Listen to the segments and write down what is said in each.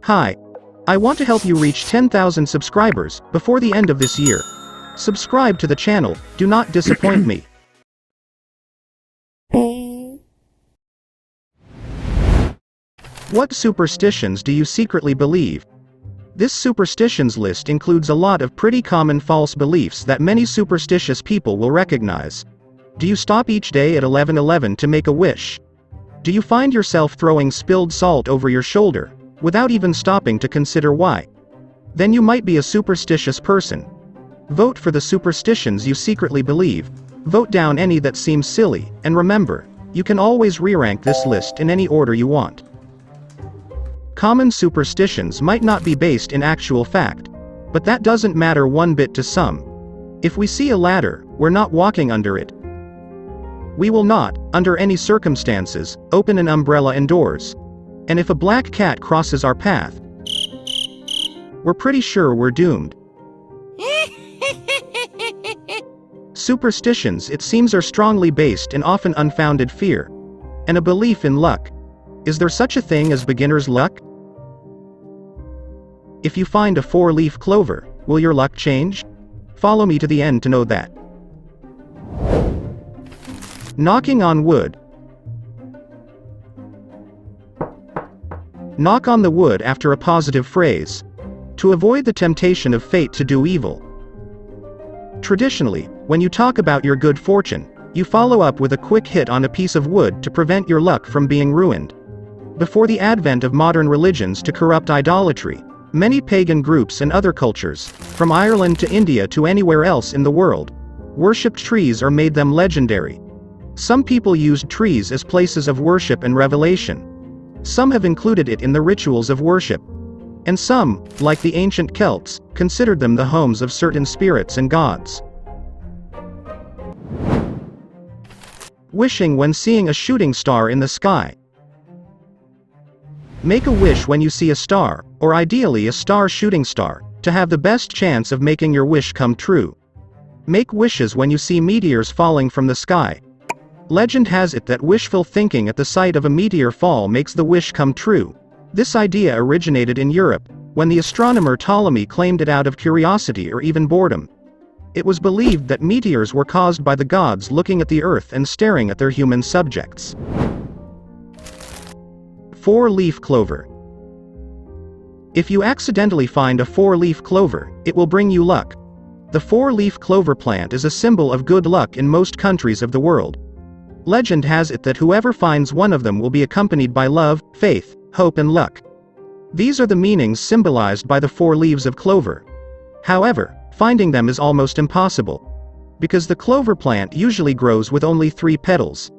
Hi. I want to help you reach 10,000 subscribers before the end of this year. Subscribe to the channel, do not disappoint me. What superstitions do you secretly believe? This superstitions list includes a lot of pretty common false beliefs that many superstitious people will recognize. Do you stop each day at 11:11 to make a wish? Do you find yourself throwing spilled salt over your shoulder, without even stopping to consider why? Then you might be a superstitious person. Vote for the superstitions you secretly believe. Vote down any that seem silly, and remember, you can always re-rank this list in any order you want. Common superstitions might not be based in actual fact, but that doesn't matter one bit to some. If we see a ladder, we're not walking under it. We will not, under any circumstances, open an umbrella indoors. And if a black cat crosses our path, we're pretty sure we're doomed. Superstitions, it seems, are strongly based in often unfounded fear, and a belief in luck. Is there such a thing as beginner's luck? If you find a 4-leaf clover, will your luck change? Follow me to the end to know that. Knocking on wood. Knock on the wood after a positive phrase, to avoid the temptation of fate to do evil. Traditionally, when you talk about your good fortune, you follow up with a quick hit on a piece of wood to prevent your luck from being ruined. Before the advent of modern religions to corrupt idolatry, many pagan groups and other cultures, from Ireland to India to anywhere else in the world, worshipped trees or made them legendary. Some people used trees as places of worship and revelation. Some have included it in the rituals of worship. And some, like the ancient Celts, considered them the homes of certain spirits and gods. Wishing when seeing a shooting star in the sky. Make a wish when you see a star, or ideally a shooting star, to have the best chance of making your wish come true. Make wishes when you see meteors falling from the sky. Legend has it that wishful thinking at the sight of a meteor fall makes the wish come true. This idea originated in Europe, when the astronomer Ptolemy claimed it out of curiosity or even boredom. It was believed that meteors were caused by the gods looking at the earth and staring at their human subjects. 4-leaf clover. If you accidentally find a 4-leaf clover, it will bring you luck. The 4-leaf clover plant is a symbol of good luck in most countries of the world. Legend has it that whoever finds one of them will be accompanied by love, faith, hope and luck. These are the meanings symbolized by the 4 leaves of clover. However, finding them is almost impossible, because the clover plant usually grows with only 3 petals.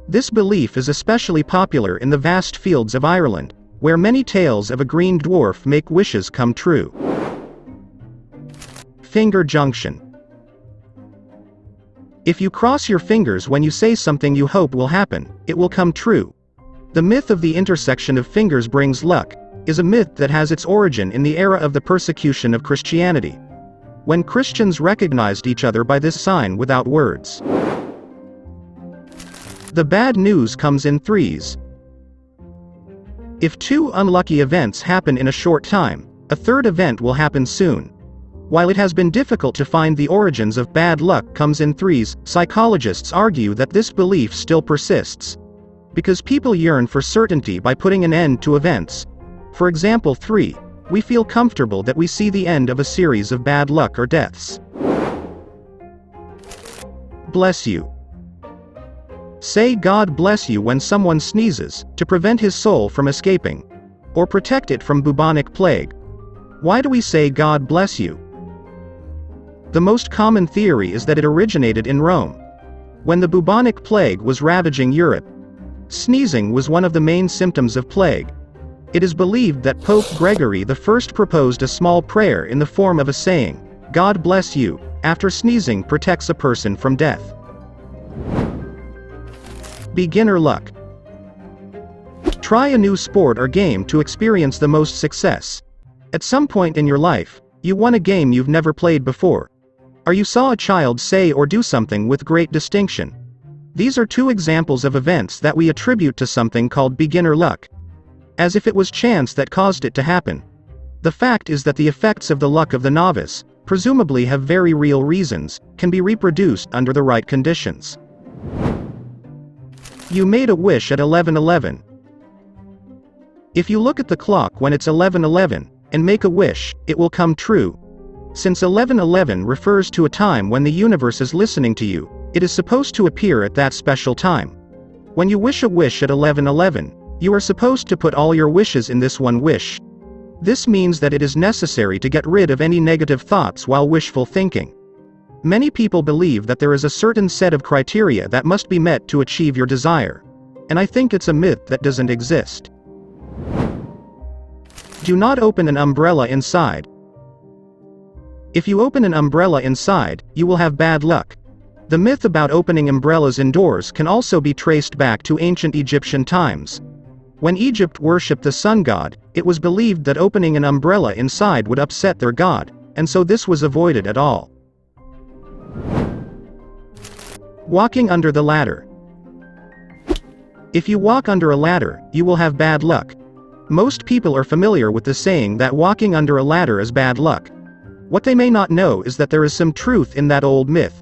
This belief is especially popular in the vast fields of Ireland, where many tales of a green dwarf make wishes come true. Finger junction. If you cross your fingers when you say something you hope will happen, it will come true. The myth of the intersection of fingers brings luck is a myth that has its origin in the era of the persecution of Christianity, when Christians recognized each other by this sign without words. The bad news comes in threes. If 2 unlucky events happen in a short time, a third event will happen soon. While it has been difficult to find the origins of bad luck comes in threes, psychologists argue that this belief still persists, because people yearn for certainty by putting an end to events. For example, 3. We feel comfortable that we see the end of a series of bad luck or deaths. Bless you. Say God bless you when someone sneezes, to prevent his soul from escaping, or protect it from bubonic plague. Why do we say God bless you? The most common theory is that it originated in Rome. When the bubonic plague was ravaging Europe, sneezing was one of the main symptoms of plague. It is believed that Pope Gregory I proposed a small prayer in the form of a saying, "God bless you," after sneezing protects a person from death. Beginner luck. Try a new sport or game to experience the most success. At some point in your life, you won a game you've never played before. Or you saw a child say or do something with great distinction. These are 2 examples of events that we attribute to something called beginner luck. as if it was chance that caused it to happen. The fact is that the effects of the luck of the novice, presumably have very real reasons, can be reproduced under the right conditions. You made a wish at 11:11. If you look at the clock when it's 11:11, and make a wish, it will come true. Since 11:11 refers to a time when the universe is listening to you, it is supposed to appear at that special time. When you wish a wish at 11:11, you are supposed to put all your wishes in this one wish. This means that it is necessary to get rid of any negative thoughts while wishful thinking. Many people believe that there is a certain set of criteria that must be met to achieve your desire. And I think it's a myth that doesn't exist. Do not open an umbrella inside. If you open an umbrella inside, you will have bad luck. The myth about opening umbrellas indoors can also be traced back to ancient Egyptian times. When Egypt worshipped the sun god, it was believed that opening an umbrella inside would upset their god, and so this was avoided at all. Walking under the ladder. If you walk under a ladder, you will have bad luck. Most people are familiar with the saying that walking under a ladder is bad luck. What they may not know is that there is some truth in that old myth.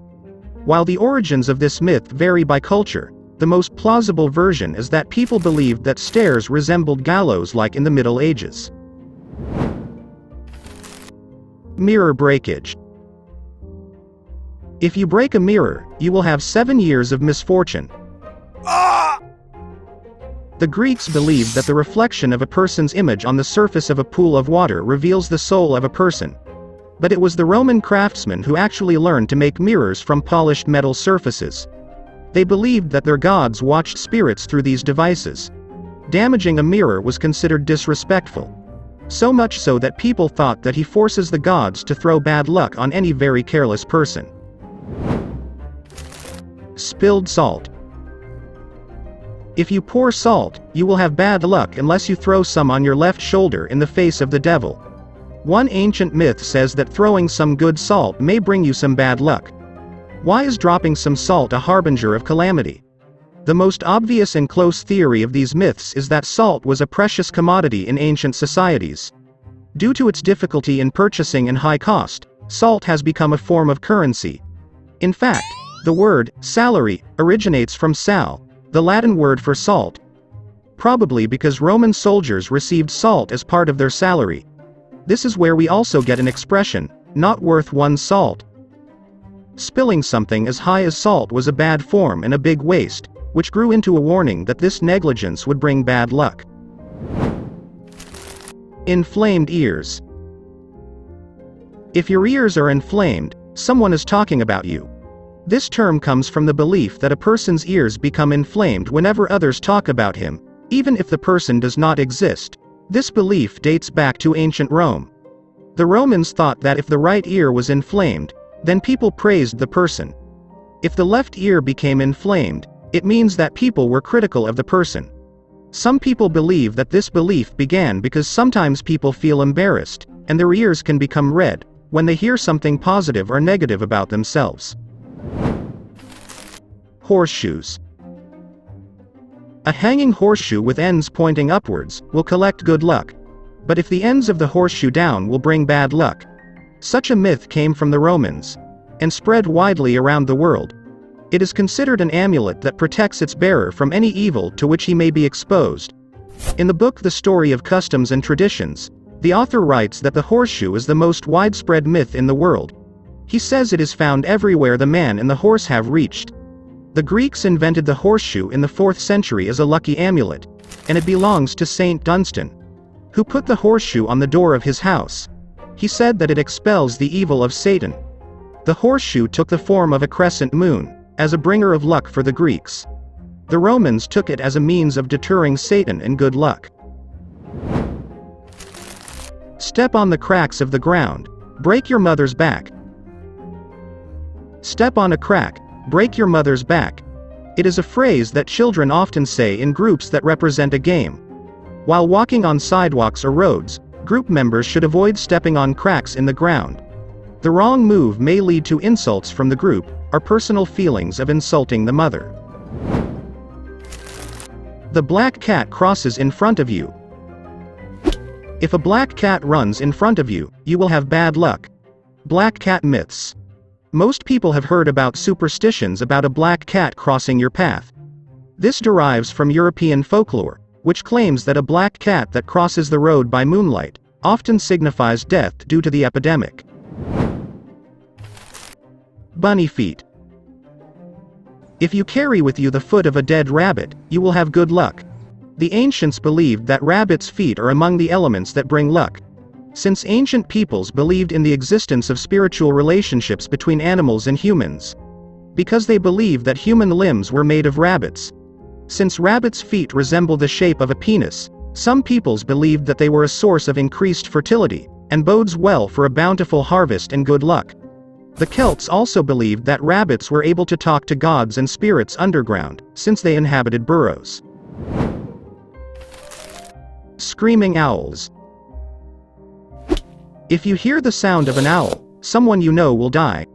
While the origins of this myth vary by culture, the most plausible version is that people believed that stairs resembled gallows like in the Middle Ages. Mirror breakage. If you break a mirror, you will have 7 years of misfortune. The Greeks believed that the reflection of a person's image on the surface of a pool of water reveals the soul of a person. But it was the Roman craftsmen who actually learned to make mirrors from polished metal surfaces. They believed that their gods watched spirits through these devices. Damaging a mirror was considered disrespectful. So much so that people thought that he forces the gods to throw bad luck on any very careless person. Spilled salt. If you pour salt, you will have bad luck unless you throw some on your left shoulder in the face of the devil. One ancient myth says that throwing some good salt may bring you some bad luck. Why is dropping some salt a harbinger of calamity? The most obvious and close theory of these myths is that salt was a precious commodity in ancient societies. Due to its difficulty in purchasing and high cost, salt has become a form of currency. In fact, the word salary originates from sal, the Latin word for salt. Probably because Roman soldiers received salt as part of their salary. This is where we also get an expression, not worth one salt. Spilling something as high as salt was a bad form and a big waste, which grew into a warning that this negligence would bring bad luck. Inflamed ears. If your ears are inflamed, someone is talking about you. This term comes from the belief that a person's ears become inflamed whenever others talk about him, even if the person does not exist. This belief dates back to ancient Rome. The Romans thought that if the right ear was inflamed, then people praised the person. If the left ear became inflamed, it means that people were critical of the person. Some people believe that this belief began because sometimes people feel embarrassed, and their ears can become red when they hear something positive or negative about themselves. Horseshoes. A hanging horseshoe with ends pointing upwards will collect good luck. But if the ends of the horseshoe down will bring bad luck. Such a myth came from the Romans and spread widely around the world. It is considered an amulet that protects its bearer from any evil to which he may be exposed. In the book The Story of Customs and Traditions, the author writes that the horseshoe is the most widespread myth in the world. He says it is found everywhere the man and the horse have reached. The Greeks invented the horseshoe in the 4th century as a lucky amulet, and it belongs to Saint Dunstan, who put the horseshoe on the door of his house. He said that it expels the evil of Satan. The horseshoe took the form of a crescent moon, as a bringer of luck for the Greeks. The Romans took it as a means of deterring Satan and good luck. Step on the cracks of the ground, break your mother's back. Step on a crack, break your mother's back. It is a phrase that children often say in groups that represent a game. While walking on sidewalks or roads, group members should avoid stepping on cracks in the ground. The wrong move may lead to insults from the group, or personal feelings of insulting the mother. The black cat crosses in front of you. If a black cat runs in front of you, you will have bad luck. Black cat myths. Most people have heard about superstitions about a black cat crossing your path. This derives from European folklore, which claims that a black cat that crosses the road by moonlight often signifies death due to the epidemic. Bunny feet. If you carry with you the foot of a dead rabbit, you will have good luck. The ancients believed that rabbits' feet are among the elements that bring luck. Since ancient peoples believed in the existence of spiritual relationships between animals and humans. Because they believed that human limbs were made of rabbits. Since rabbits' feet resemble the shape of a penis, some peoples believed that they were a source of increased fertility, and bodes well for a bountiful harvest and good luck. The Celts also believed that rabbits were able to talk to gods and spirits underground, since they inhabited burrows. Screaming owls. If you hear the sound of an owl, someone you know will die.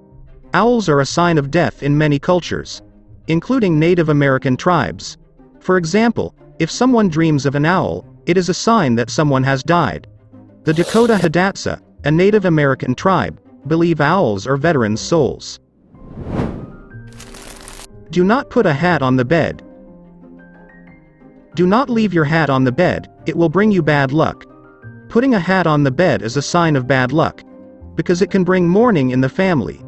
Owls are a sign of death in many cultures, including Native American tribes. For example, if someone dreams of an owl, it is a sign that someone has died. The Dakota Hidatsa, a Native American tribe, believe owls are veterans' souls. Do not put a hat on the bed. Do not leave your hat on the bed, it will bring you bad luck. Putting a hat on the bed is a sign of bad luck, because it can bring mourning in the family,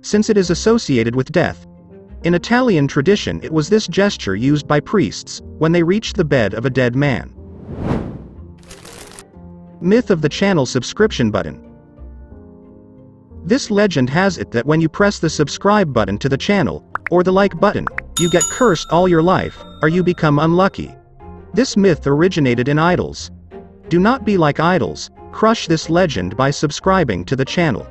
since it is associated with death. In Italian tradition, it was this gesture used by priests when they reached the bed of a dead man. Myth of the channel subscription button. This legend has it that when you press the subscribe button to the channel, or the like button, you get cursed all your life, or you become unlucky. This myth originated in idols. Do not be like idols, crush this legend by subscribing to the channel.